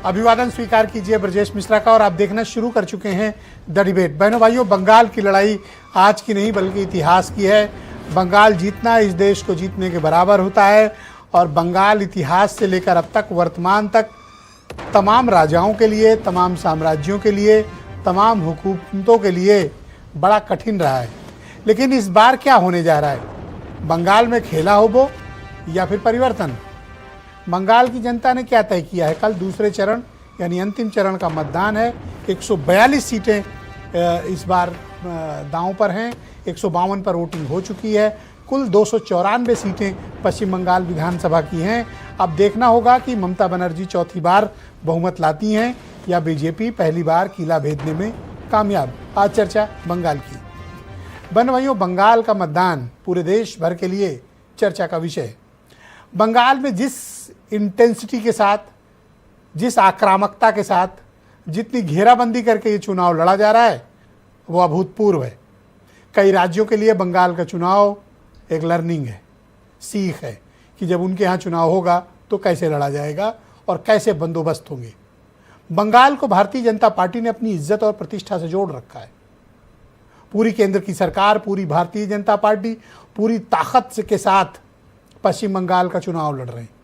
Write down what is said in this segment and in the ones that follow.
अभिवादन स्वीकार कीजिए ब्रजेश मिश्रा का और आप देखना शुरू कर चुके हैं द डिबेट। बहनों भाइयों, बंगाल की लड़ाई आज की नहीं बल्कि इतिहास की है। बंगाल जीतना इस देश को जीतने के बराबर होता है और बंगाल इतिहास से लेकर अब तक वर्तमान तक तमाम राजाओं के लिए, तमाम साम्राज्यों के लिए, तमाम हुकूमतों के लिए बड़ा कठिन रहा है। लेकिन इस बार क्या होने जा रहा है? बंगाल में खेला हो वो या फिर परिवर्तन? बंगाल की जनता ने क्या तय किया है? कल दूसरे चरण यानी अंतिम चरण का मतदान है। 142 सीटें इस बार दांव पर हैं। 152 पर वोटिंग हो चुकी है। कुल 294 सीटें पश्चिम बंगाल विधानसभा की हैं। अब देखना होगा कि ममता बनर्जी चौथी बार बहुमत लाती हैं या बीजेपी पहली बार किला भेदने में कामयाब। आज चर्चा बंगाल की। बहनों भाइयों, बंगाल का मतदान पूरे देश भर के लिए चर्चा का विषय है। बंगाल में जिस इंटेंसिटी के साथ, जिस आक्रामकता के साथ, जितनी घेराबंदी करके ये चुनाव लड़ा जा रहा है वो अभूतपूर्व है। कई राज्यों के लिए बंगाल का चुनाव एक लर्निंग है, सीख है कि जब उनके यहाँ चुनाव होगा तो कैसे लड़ा जाएगा और कैसे बंदोबस्त होंगे। बंगाल को भारतीय जनता पार्टी ने अपनी इज्जत और प्रतिष्ठा से जोड़ रखा है। पूरी केंद्र की सरकार, पूरी भारतीय जनता पार्टी पूरी ताकत के साथ पश्चिम बंगाल का चुनाव लड़ रहे हैं।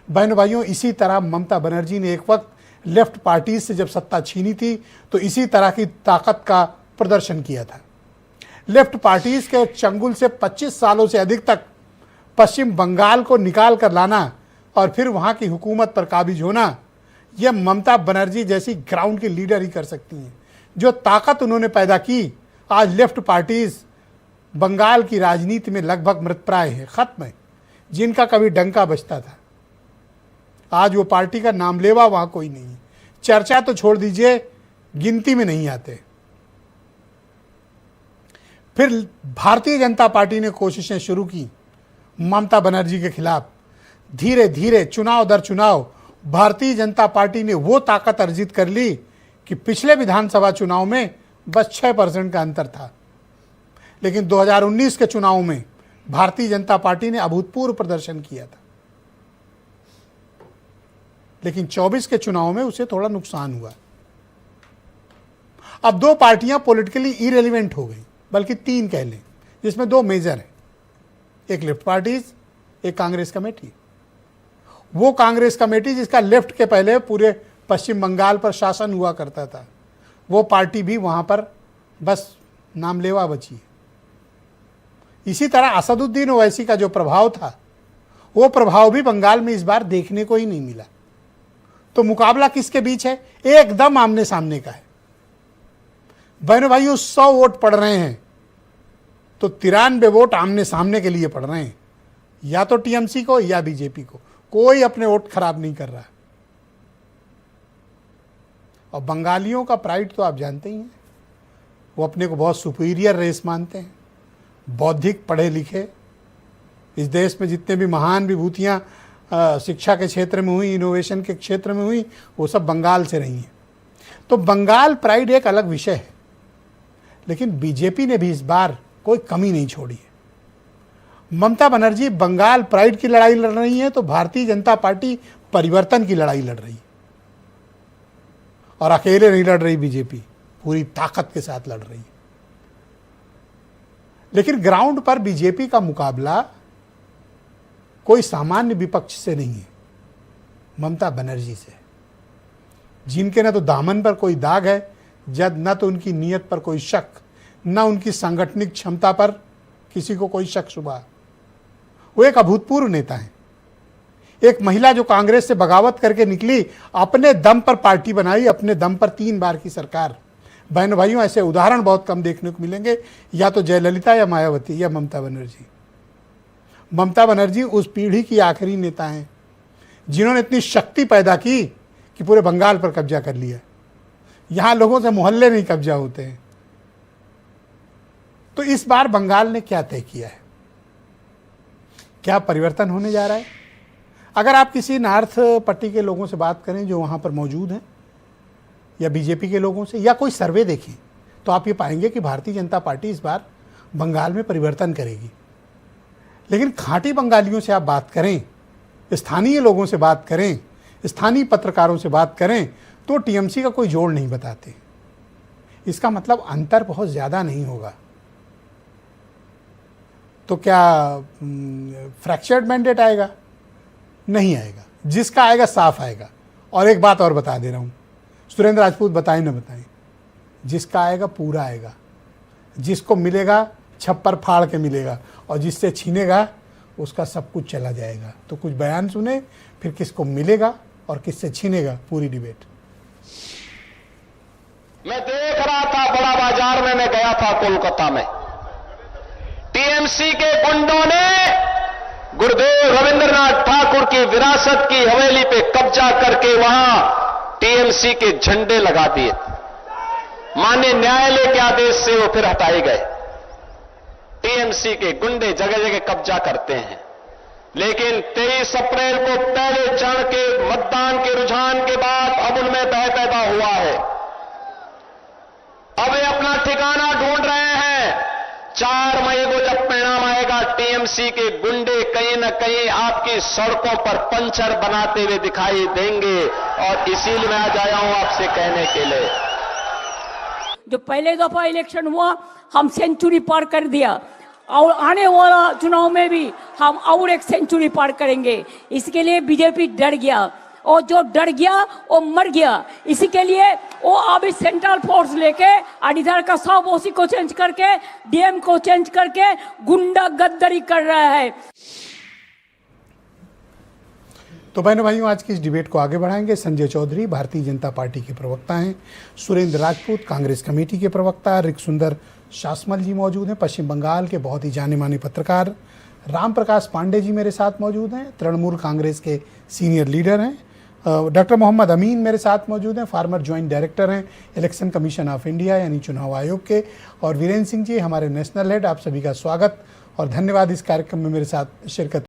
बहनों भाइयों, इसी तरह ममता बनर्जी ने एक वक्त लेफ्ट पार्टी से जब सत्ता छीनी थी तो इसी तरह की ताकत का प्रदर्शन किया था। लेफ्ट पार्टीज के चंगुल से 25 सालों से अधिक तक पश्चिम बंगाल को निकाल कर लाना और फिर वहां की हुकूमत पर काबिज होना, यह ममता बनर्जी जैसी ग्राउंड की लीडर ही कर सकती हैं। जो ताकत उन्होंने पैदा की, आज लेफ्ट पार्टीज बंगाल की राजनीति में लगभग मृतप्राय है, खत्म है। जिनका कभी डंका बजता था, आज वो पार्टी का नाम लेवा वहां कोई नहीं है। चर्चा तो छोड़ दीजिए, गिनती में नहीं आते। फिर भारतीय जनता पार्टी ने कोशिशें शुरू की ममता बनर्जी के खिलाफ। धीरे धीरे चुनाव दर चुनाव भारतीय जनता पार्टी ने वो ताकत अर्जित कर ली कि पिछले विधानसभा चुनाव में बस 6% का अंतर था। लेकिन 2019 के चुनाव में भारतीय जनता पार्टी ने अभूतपूर्व प्रदर्शन किया था। लेकिन 24 के चुनाव में उसे थोड़ा नुकसान हुआ। अब दो पार्टियां पॉलिटिकली इरेलीवेंट हो गई, बल्कि तीन कह लें, जिसमें दो मेजर हैं। एक लेफ्ट पार्टीज, एक कांग्रेस कमेटी। वो कांग्रेस कमेटी जिसका लेफ्ट के पहले पूरे पश्चिम बंगाल पर शासन हुआ करता था, वो पार्टी भी वहां पर बस नामलेवा बची है। इसी तरह असदुद्दीन ओवैसी का जो प्रभाव था, वो प्रभाव भी बंगाल में इस बार देखने को ही नहीं मिला। तो मुकाबला किसके बीच है? एकदम आमने सामने का है। बहनों भाइयों, 100 वोट पड़ रहे हैं तो 93 वोट आमने सामने के लिए पड़ रहे हैं, या तो टीएमसी को या बीजेपी को। कोई अपने वोट खराब नहीं कर रहा। और बंगालियों का प्राइड तो आप जानते ही हैं, वो अपने को बहुत सुपीरियर रेस मानते हैं। बौद्धिक, पढ़े लिखे, इस देश में जितने भी महान विभूतियां शिक्षा के क्षेत्र में हुई, इनोवेशन के क्षेत्र में हुई, वो सब बंगाल से रही हैं। तो बंगाल प्राइड एक अलग विषय है। लेकिन बीजेपी ने भी इस बार कोई कमी नहीं छोड़ी है। ममता बनर्जी बंगाल प्राइड की लड़ाई लड़ रही है तो भारतीय जनता पार्टी परिवर्तन की लड़ाई लड़ रही है। और अकेले नहीं लड़ रही बीजेपी, पूरी ताकत के साथ लड़ रही है। लेकिन ग्राउंड पर बीजेपी का मुकाबला कोई सामान्य विपक्ष से नहीं है, ममता बनर्जी से, जिनके न तो दामन पर कोई दाग है, जब न तो उनकी नीयत पर कोई शक, न उनकी सांगठनिक क्षमता पर किसी को कोई शक शुबा। वो एक अभूतपूर्व नेता है। एक महिला जो कांग्रेस से बगावत करके निकली, अपने दम पर पार्टी बनाई, अपने दम पर 3 बार की सरकार। बहनों भाइयों, ऐसे उदाहरण बहुत कम देखने को मिलेंगे, या तो जयललिता या मायावती या ममता बनर्जी। ममता बनर्जी उस पीढ़ी की आखिरी नेता हैं जिन्होंने इतनी शक्ति पैदा की कि पूरे बंगाल पर कब्जा कर लिया। यहां लोगों से मोहल्ले नहीं कब्जा होते हैं। तो इस बार बंगाल ने क्या तय किया है? क्या परिवर्तन होने जा रहा है? अगर आप किसी नॉर्थ पट्टी के लोगों से बात करें जो वहां पर मौजूद हैं, या बीजेपी के लोगों से, या कोई सर्वे देखें, तो आप ये पाएंगे कि भारतीय जनता पार्टी इस बार बंगाल में परिवर्तन करेगी। लेकिन खांटी बंगालियों से आप बात करें, स्थानीय लोगों से बात करें, स्थानीय पत्रकारों से बात करें तो टीएमसी का कोई जोड़ नहीं बताते। इसका मतलब अंतर बहुत ज़्यादा नहीं होगा। तो क्या फ्रैक्चर्ड मैंडेट आएगा? नहीं आएगा। जिसका आएगा साफ आएगा। और एक बात और बता दे रहा हूँ, सुरेंद्र राजपूत बताएं न बताएं, जिसका आएगा पूरा आएगा। जिसको मिलेगा छप्पर फाड़ के मिलेगा, और जिससे छीनेगा उसका सब कुछ चला जाएगा। तो कुछ बयान सुने, फिर किसको मिलेगा और किससे छीनेगा, पूरी डिबेट। मैं देख रहा था बड़ा बाजार में, मैं गया था कोलकाता में, टीएमसी के गुंडों ने गुरुदेव रविंद्रनाथ ठाकुर की विरासत की हवेली पे कब्जा करके वहां टीएमसी के झंडे लगा दिए। माननीय न्यायालय के आदेश से वो फिर हटाए गए। टीएमसी के गुंडे जगह जगह कब्जा करते हैं, लेकिन 23 अप्रैल को पहले चरण के मतदान के रुझान के बाद अब उनमें भय पैदा हुआ है। अब वे अपना ठिकाना ढूंढ रहे हैं। 4 मई को जब परिणाम आएगा, टीएमसी के गुंडे कहीं न कहीं आपकी सड़कों पर पंचर बनाते हुए दिखाई देंगे। और इसीलिए मैं आज आया हूं आपसे कहने के लिए, जो पहले दफा इलेक्शन हुआ हम सेंचुरी पार कर दिया, और आने वाला चुनाव में भी हम और एक सेंचुरी पार करेंगे। इसके लिए बीजेपी डर गया, और जो डर गया वो मर गया। इसी के लिए वो अभी सेंट्रल फोर्स लेके और इधर का सब ओसी को चेंज करके, डीएम को चेंज करके गुंडा गद्दारी कर रहा है। तो बहनों भाइयों, आज की इस डिबेट को आगे बढ़ाएंगे संजय चौधरी, भारतीय जनता पार्टी के प्रवक्ता हैं, सुरेंद्र राजपूत, कांग्रेस कमेटी के प्रवक्ता, रिक सुंदर शासमल जी मौजूद हैं, पश्चिम बंगाल के बहुत ही जाने माने पत्रकार, राम प्रकाश पांडे जी मेरे साथ मौजूद हैं, तृणमूल कांग्रेस के सीनियर लीडर हैं, डॉक्टर मोहम्मद अमीन मेरे साथ मौजूद हैं, फार्मर ज्वाइंट डायरेक्टर हैं इलेक्शन कमीशन ऑफ इंडिया यानी चुनाव आयोग के, और वीरेंद्र सिंह जी हमारे नेशनल हेड। आप सभी का स्वागत और धन्यवाद इस कार्यक्रम में मेरे साथ शिरकत